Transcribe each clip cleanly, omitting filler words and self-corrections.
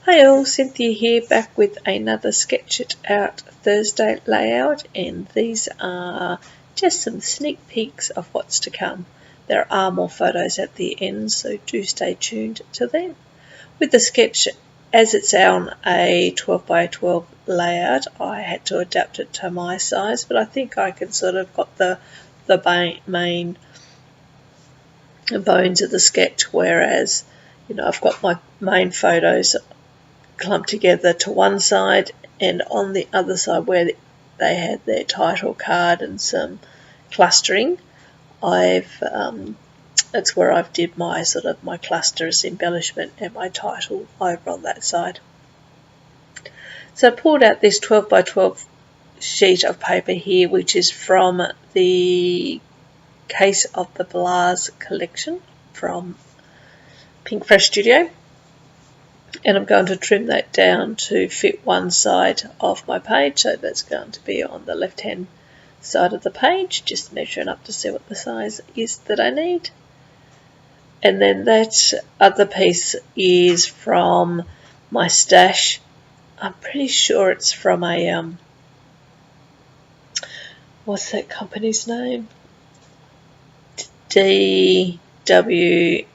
Hi all, Cynthia here, back with another Sketch It Out Thursday layout, and these are just some sneak peeks of what's to come. There are more photos at the end, so do stay tuned to them. With the sketch, as it's on a 12 by 12 layout, I had to adapt it to my size, but I think I can sort of got the main bones of the sketch, whereas I've got my main photos clumped together to one side, and on the other side where they had their title card and some clustering, that's where I've did my my clusters embellishment and my title over on that side. So I pulled out this 12 by 12 sheet of paper here, which is from the Case of the Blahs collection from Pink Fresh Studio, and I'm going to trim that down to fit one side of my page, so that's going to be on the left hand side of the page, just measuring up to see what the size is that I need. And then that other piece is from my stash. I'm pretty sure it's from a what's that company's name? DCWV.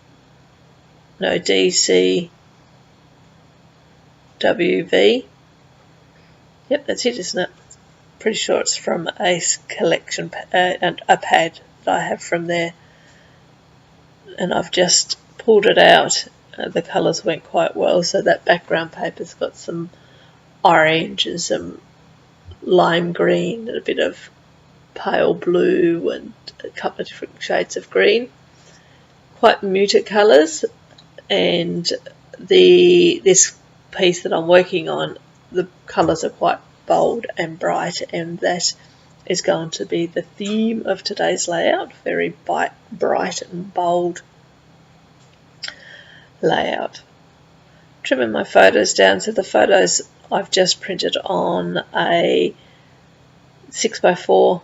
Yep, that's it, isn't it? Pretty sure it's from a collection and a pad that I have from there, and I've just pulled it out. The colours went quite well, so that background paper's got some orange and some lime green and a bit of pale blue and a couple of different shades of green, quite muted colours. And this piece that I'm working on, the colours are quite bold and bright, and that is going to be the theme of today's layout. Very bright and bold layout. Trimming my photos down, so the photos I've just printed on a 6x4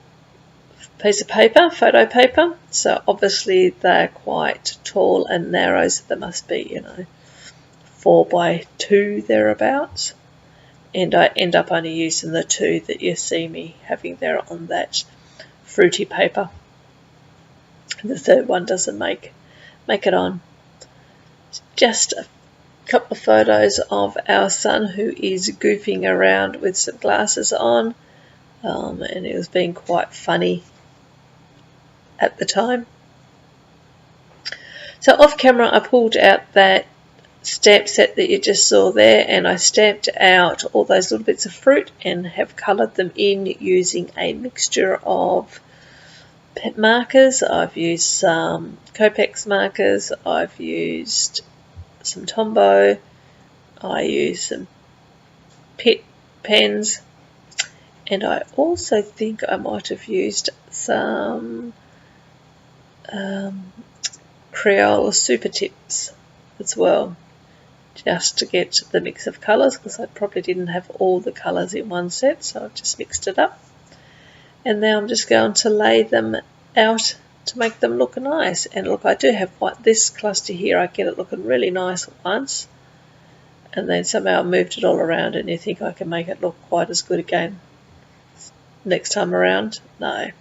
piece of paper, photo paper, so obviously they're quite tall and narrow, so they must be 4x2 thereabouts, and I end up only using the two that you see me having there on that fruity paper. The third one doesn't make it on. Just a couple of photos of our son, who is goofing around with some glasses on, and it was being quite funny at the time. So off camera I pulled out that stamp set that you just saw there, and I stamped out all those little bits of fruit and have coloured them in using a mixture of pet markers. I've used some Copex markers, I've used some Tombow, I used some Pitt pens, and I also think I might have used some Crayola Super Tips as well, just to get the mix of colours, because I probably didn't have all the colours in one set, so I've just mixed it up. And now I'm just going to lay them out to make them look nice. And look, I do have this cluster here, I get it looking really nice at once, and then somehow I moved it all around, and you think I can make it look quite as good again next time around. No.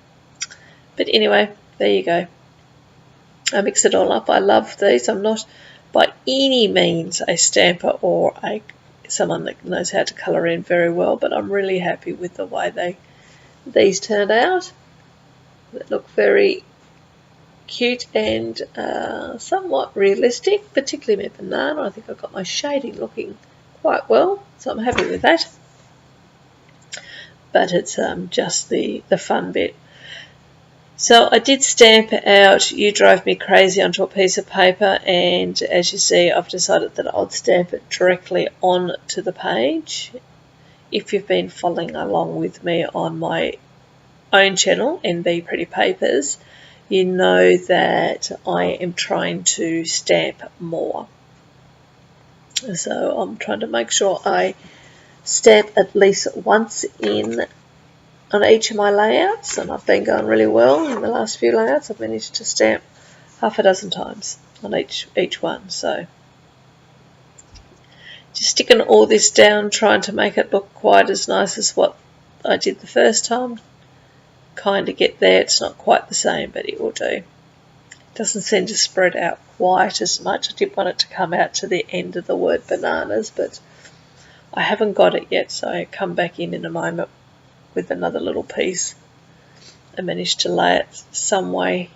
But anyway, there you go. I mix it all up. I love these. I'm not by any means a stamper or someone that knows how to colour in very well, but I'm really happy with the way these turned out. They look very cute and somewhat realistic, particularly my banana. I think I've got my shading looking quite well, so I'm happy with that. But it's just the fun bit. So I did stamp out "You Drive Me Crazy" onto a piece of paper, and as you see, I've decided that I'll stamp it directly onto the page. If you've been following along with me on my own channel, NB Pretty Papers, you know that I am trying to stamp more. So I'm trying to make sure I stamp at least once on each of my layouts, and I've been going really well in the last few layouts. I've managed to stamp half a dozen times on each one. So Just sticking all this down, trying to make it look quite as nice as what I did the first time. Kind of get there. It's not quite the same, but it will do. It doesn't seem to spread out quite as much. I did want it to come out to the end of the word bananas, but I haven't got it yet, so I'll come back in a moment with another little piece. I managed to lay it some way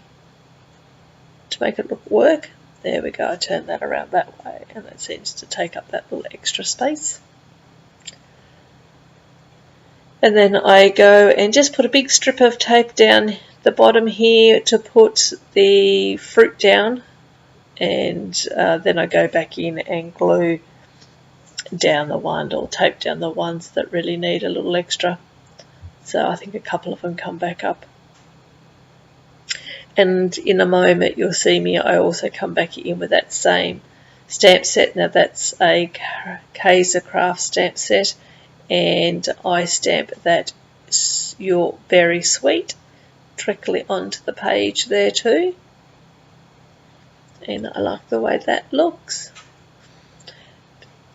to make it look work. There we go, I turned that around that way, and that seems to take up that little extra space. And then I go and just put a big strip of tape down the bottom here to put the fruit down, and then I go back in and glue down the one, or tape down the ones that really need a little extra. So I think a couple of them come back up. And in a moment you'll see me, I also come back in with that same stamp set. Now that's a Kaiser Craft stamp set, and I stamp that "You're Very Sweet" directly onto the page there too. And I like the way that looks.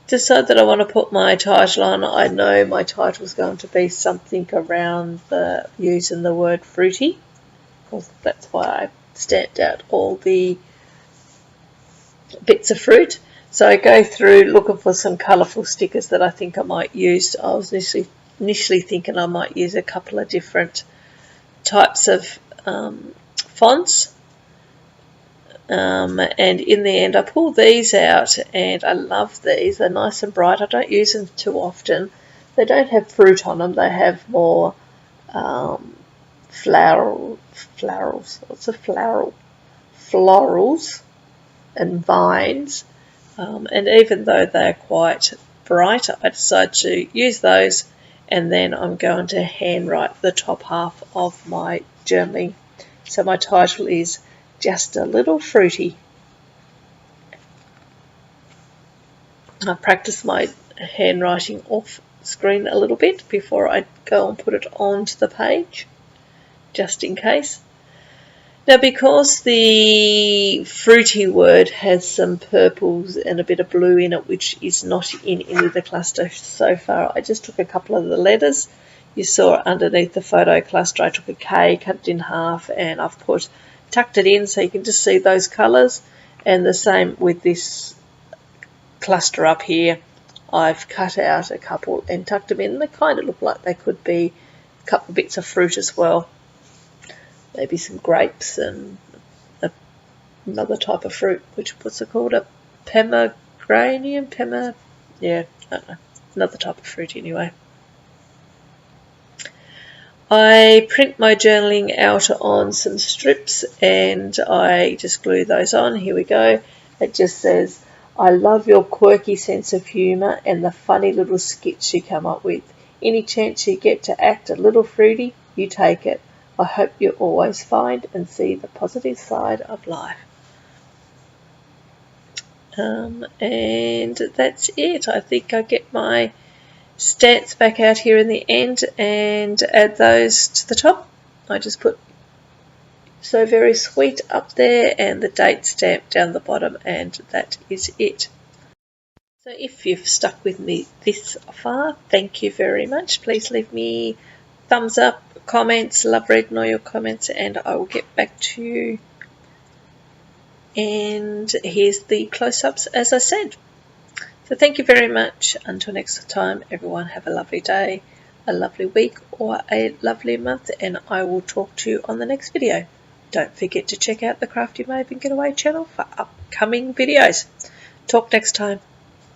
Decide that I want to put my title on. I know my title is going to be something around using the word fruity. That's why I stamped out all the bits of fruit. So I go through looking for some colourful stickers that I think I might use. I was initially thinking I might use a couple of different types of fonts. And in the end I pulled these out, and I love these. They're nice and bright. I don't use them too often. They don't have fruit on them. They have more florals and vines, and even though they're quite bright, I decided to use those, and then I'm going to handwrite the top half of my journaling. So my title is "Just a Little Fruity." I practice my handwriting off screen a little bit before I go and put it onto the page, just in case. Now, because the fruity word has some purples and a bit of blue in it, which is not in any of the cluster so far, I just took a couple of the letters. You saw underneath the photo cluster I took a K, cut it in half, and I've tucked it in so you can just see those colours. And the same with this cluster up here. I've cut out a couple and tucked them in. They kind of look like they could be a couple of bits of fruit as well. Maybe some grapes and another type of fruit, what's it called? A pomegranate? Yeah, I don't know. Another type of fruit anyway. I print my journaling out on some strips and I just glue those on. Here we go. It just says, "I love your quirky sense of humour and the funny little skits you come up with. Any chance you get to act a little fruity, you take it. I hope you always find and see the positive side of life." And that's it. I think I get my stamps back out here in the end and add those to the top. I just put "So Very Sweet" up there and the date stamp down the bottom, and that is it. So if you've stuck with me this far, thank you very much. Please leave me thumbs up, comments. Love reading all your comments, and I will get back to you. And here's the close-ups as I said. So thank you very much. Until next time, everyone, have a lovely day, a lovely week, or a lovely month, and I will talk to you on the next video. Don't forget to check out the Crafty Maven Getaway channel for upcoming videos. Talk next time.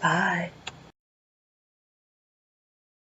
Bye.